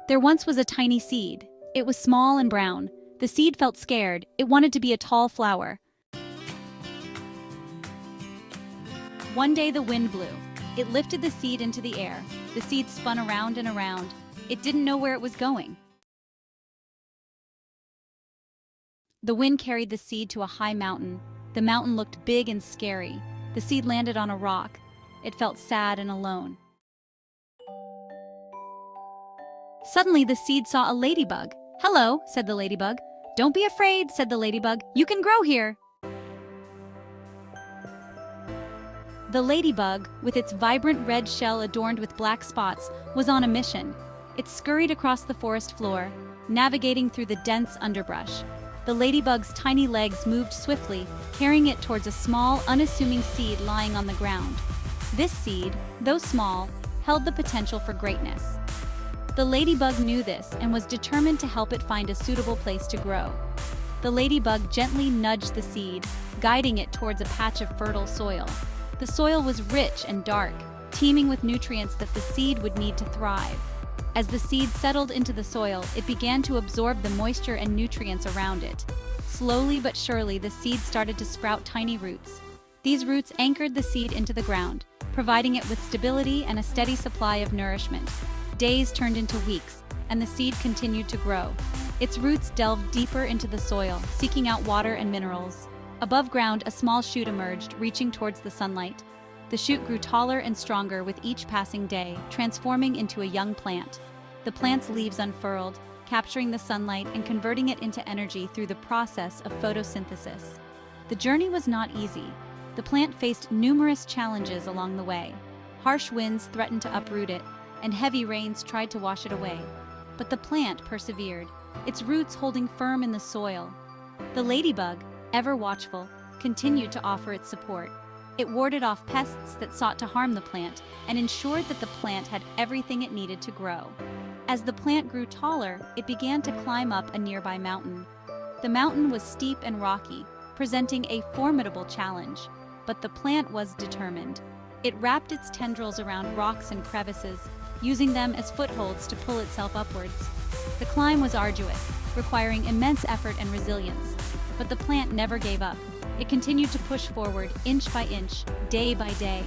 There once was a tiny seed. It was small and brown. The seed felt scared. It wanted to be a tall flower. One day the wind blew. It lifted the seed into the air. The seed spun around and around. It didn't know where it was going. The wind carried the seed to a high mountain. The mountain looked big and scary. The seed landed on a rock. It felt sad and alone. Suddenly the seed saw a ladybug. "Hello," said the ladybug. "Don't be afraid," said the ladybug. "You can grow here." The ladybug, with its vibrant red shell adorned with black spots, was on a mission. It scurried across the forest floor, navigating through the dense underbrush. The ladybug's tiny legs moved swiftly, carrying it towards a small, unassuming seed lying on the ground. This seed, though small, held the potential for greatness. The ladybug knew this and was determined to help it find a suitable place to grow. The ladybug gently nudged the seed, guiding it towards a patch of fertile soil. The soil was rich and dark, teeming with nutrients that the seed would need to thrive. As the seed settled into the soil, it began to absorb the moisture and nutrients around it. Slowly but surely, the seed started to sprout tiny roots. These roots anchored the seed into the ground, providing it with stability and a steady supply of nourishment. Days turned into weeks, and the seed continued to grow. Its roots delved deeper into the soil, seeking out water and minerals. Above ground, a small shoot emerged, reaching towards the sunlight. The shoot grew taller and stronger with each passing day, transforming into a young plant. The plant's leaves unfurled, capturing the sunlight and converting it into energy through the process of photosynthesis. The journey was not easy. The plant faced numerous challenges along the way. Harsh winds threatened to uproot it, and heavy rains tried to wash it away. But the plant persevered, its roots holding firm in the soil. The ladybug, ever watchful, continued to offer its support. It warded off pests that sought to harm the plant and ensured that the plant had everything it needed to grow. As the plant grew taller, it began to climb up a nearby mountain. The mountain was steep and rocky, presenting a formidable challenge, but the plant was determined. It wrapped its tendrils around rocks and crevices, using them as footholds to pull itself upwards. The climb was arduous, requiring immense effort and resilience, but the plant never gave up. It continued to push forward, inch by inch, day by day.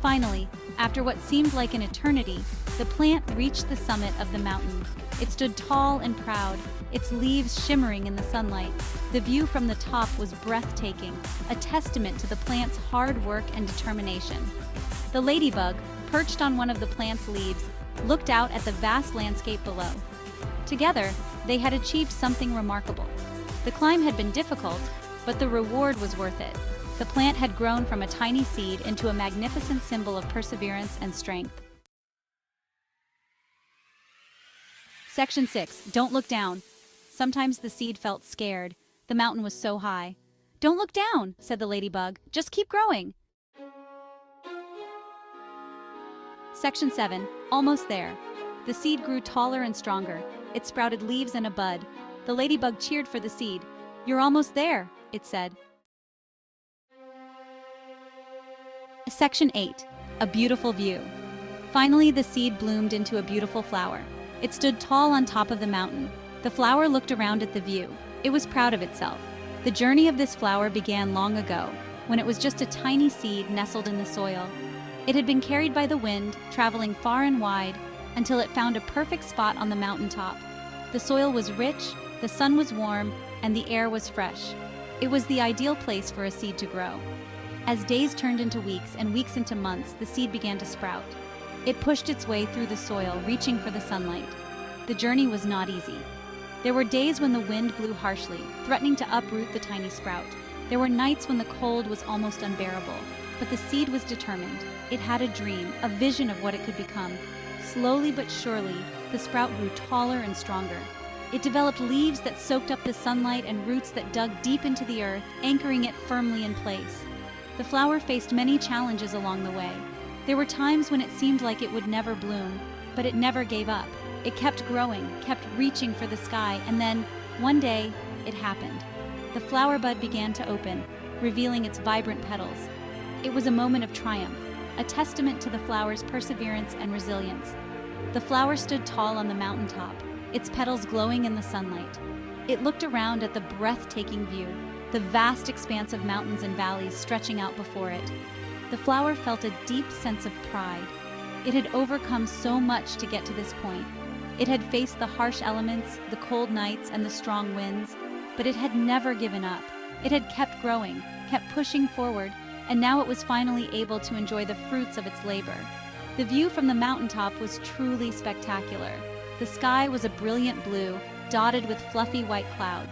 Finally, after what seemed like an eternity, the plant reached the summit of the mountain. It stood tall and proud, its leaves shimmering in the sunlight. The view from the top was breathtaking, a testament to the plant's hard work and determination. The ladybug, perched on one of the plant's leaves, looked out at the vast landscape below. Together, they had achieved something remarkable. The climb had been difficult, but the reward was worth it. The plant had grown from a tiny seed into a magnificent symbol of perseverance and strength. Section 6. Don't look down. Sometimes the seed felt scared. The mountain was so high. "Don't look down," said the ladybug. "Just keep growing." Section 7. Almost there. The seed grew taller and stronger. It sprouted leaves and a bud. The ladybug cheered for the seed. "You're almost there," it said. Section 8. A beautiful view. Finally, the seed bloomed into a beautiful flower. It stood tall on top of the mountain. The flower looked around at the view. It was proud of itself. The journey of this flower began long ago, when it was just a tiny seed nestled in the soil. It had been carried by the wind, traveling far and wide, until it found a perfect spot on the mountaintop. The soil was rich, the sun was warm, and the air was fresh. It was the ideal place for a seed to grow. As days turned into weeks and weeks into months, the seed began to sprout. It pushed its way through the soil, reaching for the sunlight. The journey was not easy. There were days when the wind blew harshly, threatening to uproot the tiny sprout. There were nights when the cold was almost unbearable, but the seed was determined. It had a dream, a vision of what it could become. Slowly but surely, the sprout grew taller and stronger. It developed leaves that soaked up the sunlight and roots that dug deep into the earth, anchoring it firmly in place. The flower faced many challenges along the way. There were times when it seemed like it would never bloom, but it never gave up. It kept growing, kept reaching for the sky, and then, one day, it happened. The flower bud began to open, revealing its vibrant petals. It was a moment of triumph, a testament to the flower's perseverance and resilience. The flower stood tall on the mountaintop, its petals glowing in the sunlight. It looked around at the breathtaking view, the vast expanse of mountains and valleys stretching out before it. The flower felt a deep sense of pride. It had overcome so much to get to this point. It had faced the harsh elements, the cold nights, and the strong winds, but it had never given up. It had kept growing, kept pushing forward, and now it was finally able to enjoy the fruits of its labor. The view from the mountaintop was truly spectacular. The sky was a brilliant blue, dotted with fluffy white clouds.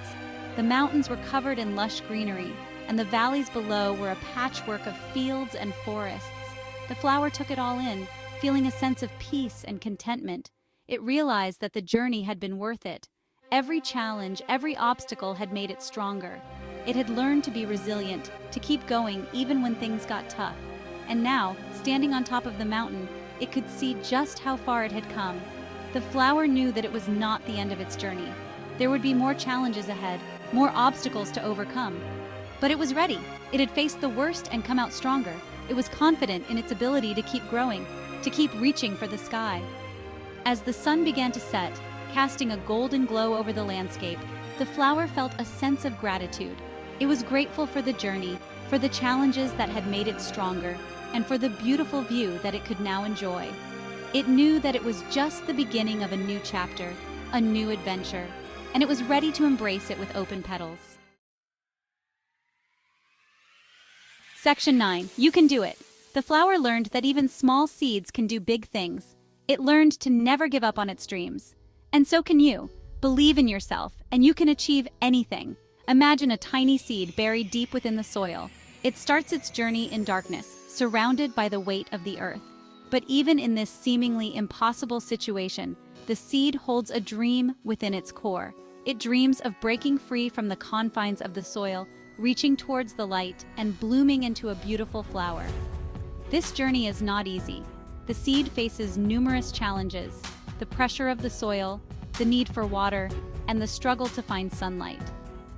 The mountains were covered in lush greenery, and the valleys below were a patchwork of fields and forests. The flower took it all in, feeling a sense of peace and contentment. It realized that the journey had been worth it. Every challenge, every obstacle had made it stronger. It had learned to be resilient, to keep going even when things got tough. And now, standing on top of the mountain, it could see just how far it had come. The flower knew that it was not the end of its journey. There would be more challenges ahead, more obstacles to overcome. But it was ready. It had faced the worst and come out stronger. It was confident in its ability to keep growing, to keep reaching for the sky. As the sun began to set, casting a golden glow over the landscape, the flower felt a sense of gratitude. It was grateful for the journey, for the challenges that had made it stronger, and for the beautiful view that it could now enjoy. It knew that it was just the beginning of a new chapter, a new adventure, and it was ready to embrace it with open petals. Section 9. You can do it. The flower learned that even small seeds can do big things. It learned to never give up on its dreams. And so can you. Believe in yourself, and you can achieve anything. Imagine a tiny seed buried deep within the soil. It starts its journey in darkness, surrounded by the weight of the earth. But even in this seemingly impossible situation, the seed holds a dream within its core. It dreams of breaking free from the confines of the soil, reaching towards the light, and blooming into a beautiful flower. This journey is not easy. The seed faces numerous challenges: the pressure of the soil, the need for water, and the struggle to find sunlight.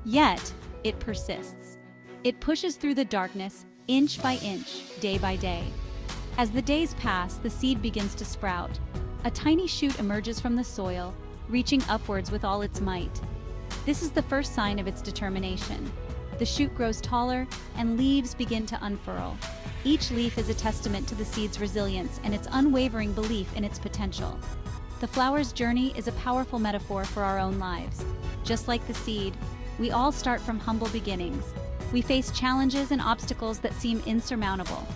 Yet, it persists. It pushes through the darkness, inch by inch, day by day. As the days pass, the seed begins to sprout. A tiny shoot emerges from the soil, reaching upwards with all its might. This is the first sign of its determination. The shoot grows taller, and leaves begin to unfurl. Each leaf is a testament to the seed's resilience and its unwavering belief in its potential. The flower's journey is a powerful metaphor for our own lives. Just like the seed, we all start from humble beginnings. We face challenges and obstacles that seem insurmountable.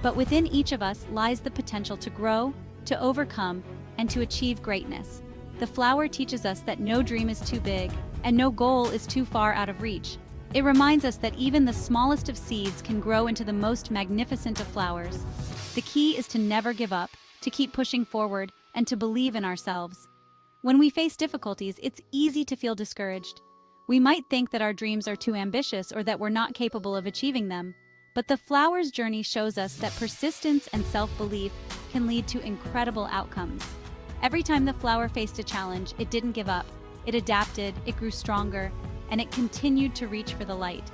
But within each of us lies the potential to grow, to overcome, and to achieve greatness. The flower teaches us that no dream is too big, and no goal is too far out of reach. It reminds us that even the smallest of seeds can grow into the most magnificent of flowers. The key is to never give up, to keep pushing forward, and to believe in ourselves. When we face difficulties, it's easy to feel discouraged. We might think that our dreams are too ambitious or that we're not capable of achieving them. But the flower's journey shows us that persistence and self-belief can lead to incredible outcomes. Every time the flower faced a challenge, it didn't give up. It adapted, it grew stronger, and it continued to reach for the light.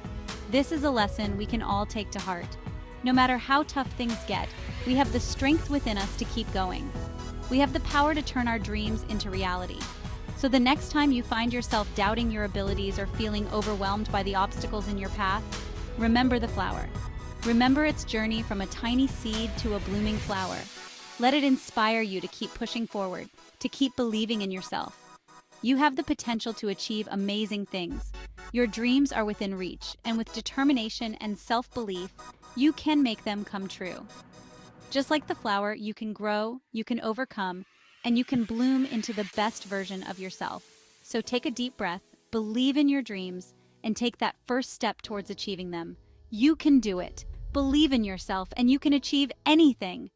This is a lesson we can all take to heart. No matter how tough things get, we have the strength within us to keep going. We have the power to turn our dreams into reality. So the next time you find yourself doubting your abilities or feeling overwhelmed by the obstacles in your path, remember the flower. Remember its journey from a tiny seed to a blooming flower. Let it inspire you to keep pushing forward, to keep believing in yourself. You have the potential to achieve amazing things. Your dreams are within reach, and with determination and self-belief, you can make them come true. Just like the flower, you can grow, you can overcome, and you can bloom into the best version of yourself. So take a deep breath, believe in your dreams, and take that first step towards achieving them. You can do it. Believe in yourself, and you can achieve anything.